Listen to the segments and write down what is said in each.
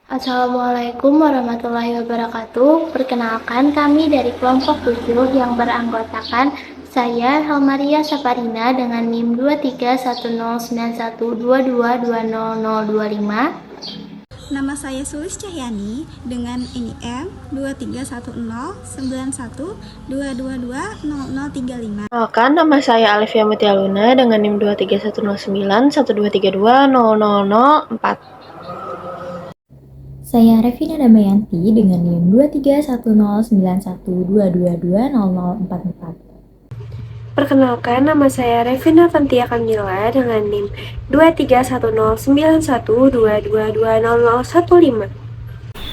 Assalamualaikum warahmatullahi wabarakatuh. Perkenalkan, kami dari kelompok 7 yang beranggotakan saya Helmaria Saparina dengan NIM 23109122200025. Nama saya Sulis Cahyani dengan NIM 23109122200035. Perkenalkan, nama saya Alifia Mutialuna dengan NIM 23109123200004. Saya Revina Damayanti dengan NIM 23109122200044. Perkenalkan, nama saya Revina Fantia Kamila dengan NIM 23109122200015.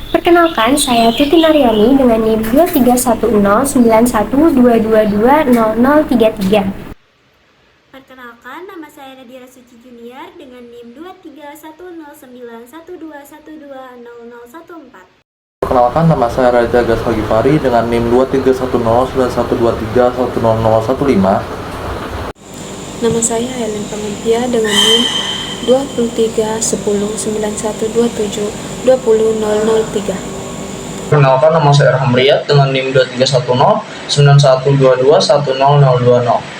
Perkenalkan, saya Tuti Naryani dengan NIM 23109122200033. Perkenalkan, nama saya Nadira Suci Junior dengan NIM 23109121200014. Perkenalkan, nama saya Raja Gaspar Gifari dengan NIM 23109123100015. Nama saya Helen Pangumpia dengan NIM 23109127200003. Perkenalkan, nama saya Erham Riyad dengan NIM 23109122100020.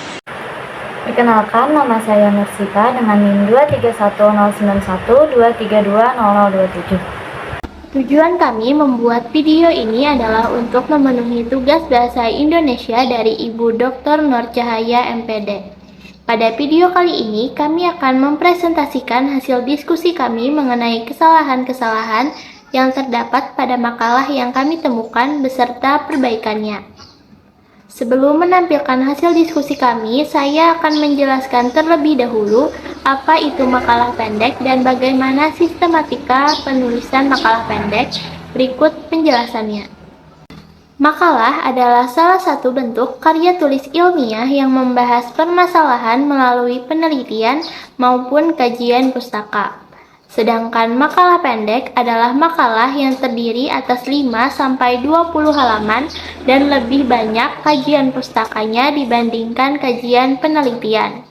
Perkenalkan, nama saya Nursita dengan NIM 23109123200027. Tujuan kami membuat video ini adalah untuk memenuhi tugas bahasa Indonesia dari Ibu Dr. Nur Cahaya MPD. Pada video kali ini, kami akan mempresentasikan hasil diskusi kami mengenai kesalahan-kesalahan yang terdapat pada makalah yang kami temukan beserta perbaikannya. Sebelum menampilkan hasil diskusi kami, saya akan menjelaskan terlebih dahulu apa itu makalah pendek dan bagaimana sistematika penulisan makalah pendek. Berikut penjelasannya. Makalah adalah salah satu bentuk karya tulis ilmiah yang membahas permasalahan melalui penelitian maupun kajian pustaka. Sedangkan makalah pendek adalah makalah yang terdiri atas 5-20 halaman dan lebih banyak kajian pustakanya dibandingkan kajian penelitian.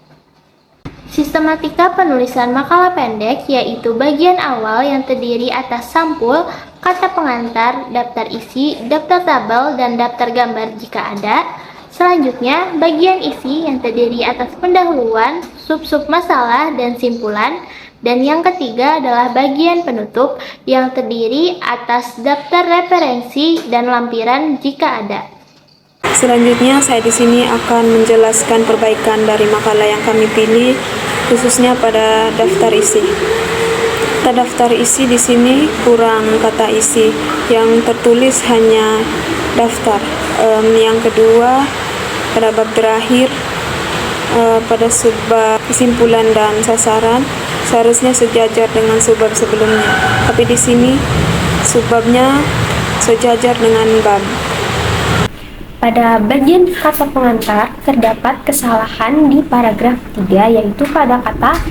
Sistematika penulisan makalah pendek yaitu bagian awal yang terdiri atas sampul, kata pengantar, daftar isi, daftar tabel, dan daftar gambar jika ada. Selanjutnya, bagian isi yang terdiri atas pendahuluan, sub-sub masalah, dan simpulan. Dan yang ketiga adalah bagian penutup yang terdiri atas daftar referensi dan lampiran jika ada. Selanjutnya, saya di sini akan menjelaskan perbaikan dari makalah yang kami pilih, khususnya pada daftar isi. Pada daftar isi di sini kurang kata isi, yang tertulis hanya daftar. Yang kedua, pada bab terakhir, pada subbab kesimpulan dan sasaran seharusnya sejajar dengan subbab sebelumnya, tapi di sini subbabnya sejajar dengan bab. Pada bagian kata pengantar terdapat kesalahan di paragraf 3, yaitu pada kata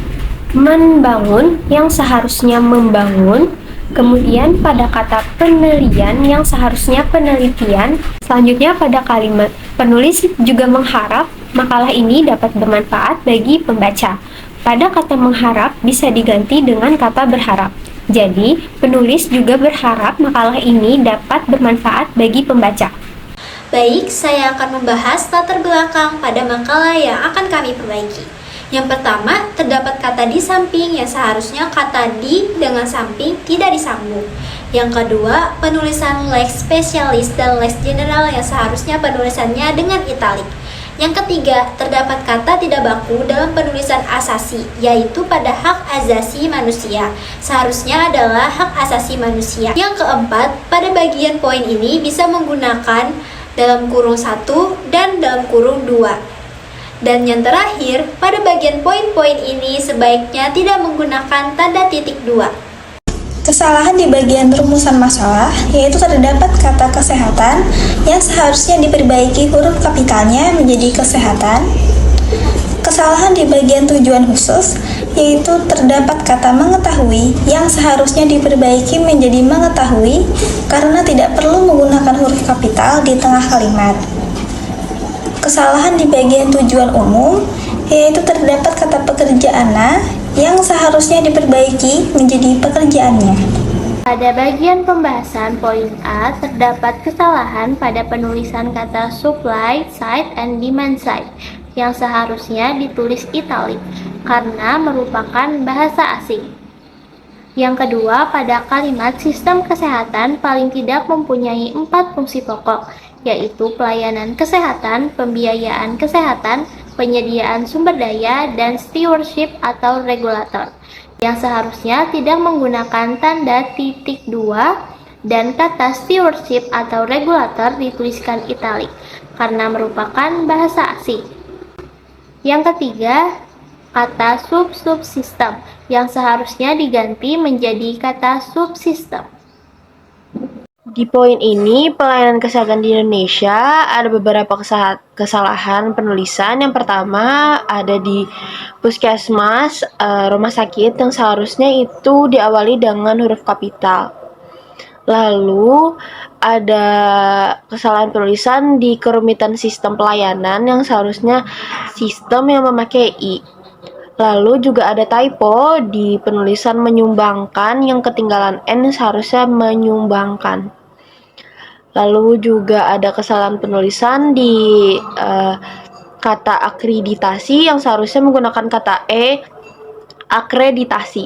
membangun yang seharusnya membangun, kemudian pada kata penelitian yang seharusnya penelitian. Selanjutnya pada kalimat penulis juga mengharap makalah ini dapat bermanfaat bagi pembaca. Pada kata mengharap bisa diganti dengan kata berharap. Jadi, penulis juga berharap makalah ini dapat bermanfaat bagi pembaca. Baik, saya akan membahas latar belakang pada makalah yang akan kami perbaiki. Yang pertama, terdapat kata di samping yang seharusnya kata di dengan samping tidak disambung. Yang kedua, penulisan lex spesialis dan lex general yang seharusnya penulisannya dengan italik. Yang ketiga, terdapat kata tidak baku dalam penulisan asasi, yaitu pada hak asasi manusia. Seharusnya adalah hak asasi manusia. Yang keempat, pada bagian poin ini bisa menggunakan dalam kurung 1 dan dalam kurung 2. Dan yang terakhir, pada bagian poin-poin ini sebaiknya tidak menggunakan tanda titik 2. Kesalahan di bagian rumusan masalah, yaitu terdapat kata kesehatan yang seharusnya diperbaiki huruf kapitalnya menjadi kesehatan. Kesalahan di bagian tujuan khusus, yaitu terdapat kata mengetahui yang seharusnya diperbaiki menjadi mengetahui karena tidak perlu menggunakan huruf kapital di tengah kalimat. Kesalahan di bagian tujuan umum, yaitu terdapat kata pekerjaannya yang seharusnya diperbaiki menjadi pekerjaannya. Pada bagian pembahasan poin A, terdapat kesalahan pada penulisan kata supply side and demand side yang seharusnya ditulis italik karena merupakan bahasa asing. Yang kedua, pada kalimat sistem kesehatan paling tidak mempunyai 4 fungsi pokok, yaitu pelayanan kesehatan, pembiayaan kesehatan, penyediaan sumber daya, dan stewardship atau regulator, yang seharusnya tidak menggunakan tanda titik 2 dan kata stewardship atau regulator dituliskan italik karena merupakan bahasa asing. Yang ketiga, kata subsystem yang seharusnya diganti menjadi kata subsistem. Di poin ini, pelayanan kesehatan di Indonesia ada beberapa kesalahan penulisan. Yang pertama, ada di puskesmas, rumah sakit yang seharusnya itu diawali dengan huruf kapital. Lalu, ada kesalahan penulisan di kerumitan sistem pelayanan yang seharusnya sistem yang memakai I. Lalu juga ada typo di penulisan menyumbangkan yang ketinggalan N seharusnya menyumbangkan. Lalu juga ada kesalahan penulisan di kata akreditasi yang seharusnya menggunakan kata E, akreditasi.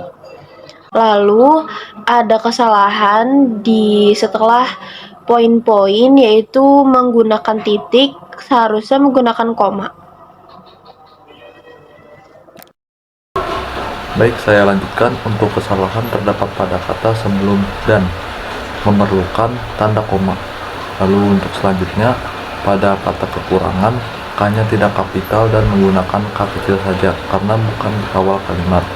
Lalu ada kesalahan di setelah poin-poin yaitu menggunakan titik seharusnya menggunakan koma. Baik, saya lanjutkan. Untuk kesalahan terdapat pada kata sebelum dan memerlukan tanda koma. Lalu untuk selanjutnya, pada kata kekurangan, K-nya tidak kapital dan menggunakan K kecil saja karena bukan di awal kalimat.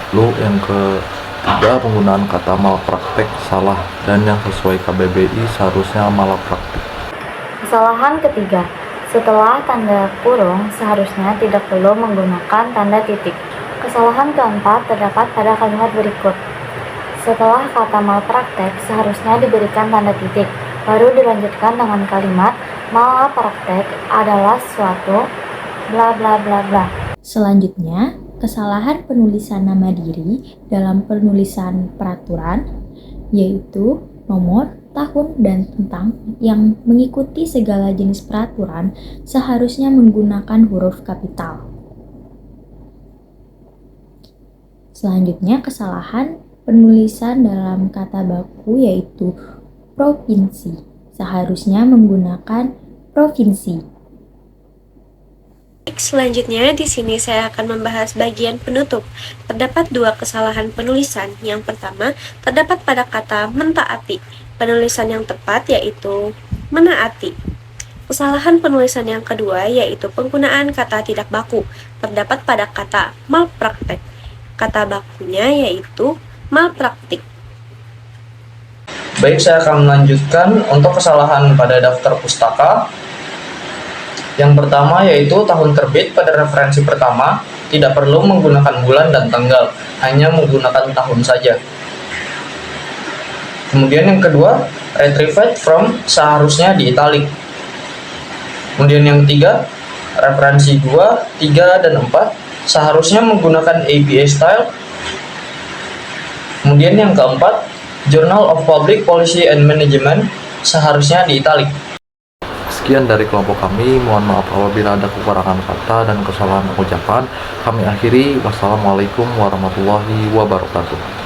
Lalu yang ketiga, penggunaan kata malpraktek salah dan yang sesuai KBBI seharusnya malapraktik. Kesalahan ketiga, setelah tanda kurung seharusnya tidak perlu menggunakan tanda titik. Kesalahan keempat terdapat pada kalimat berikut. Setelah kata malpraktek seharusnya diberikan tanda titik, baru dilanjutkan dengan kalimat malapraktek adalah suatu bla bla bla bla. Selanjutnya, kesalahan penulisan nama diri dalam penulisan peraturan, yaitu nomor, tahun, dan tentang yang mengikuti segala jenis peraturan seharusnya menggunakan huruf kapital. Selanjutnya, kesalahan penulisan dalam kata baku yaitu provinsi seharusnya menggunakan provinsi. Selanjutnya, di sini saya akan membahas bagian penutup. Terdapat 2 kesalahan penulisan. Yang pertama, terdapat pada kata mentaati. Penulisan yang tepat yaitu menaati. Kesalahan penulisan yang kedua yaitu penggunaan kata tidak baku. Terdapat pada kata malpraktek. Kata bakunya yaitu malpraktik. Baik, saya akan melanjutkan untuk kesalahan pada daftar pustaka. Yang pertama yaitu tahun terbit pada referensi pertama tidak perlu menggunakan bulan dan tanggal, hanya menggunakan tahun saja. Kemudian yang kedua, retrieved from seharusnya di italic. Kemudian yang ketiga, referensi 2, 3, dan 4 seharusnya menggunakan APA style. Kemudian yang keempat, Journal of Public Policy and Management seharusnya di italic. Sekian dari kelompok kami, mohon maaf apabila ada kekurangan kata dan kesalahan ucapan. Kami akhiri, wassalamualaikum warahmatullahi wabarakatuh.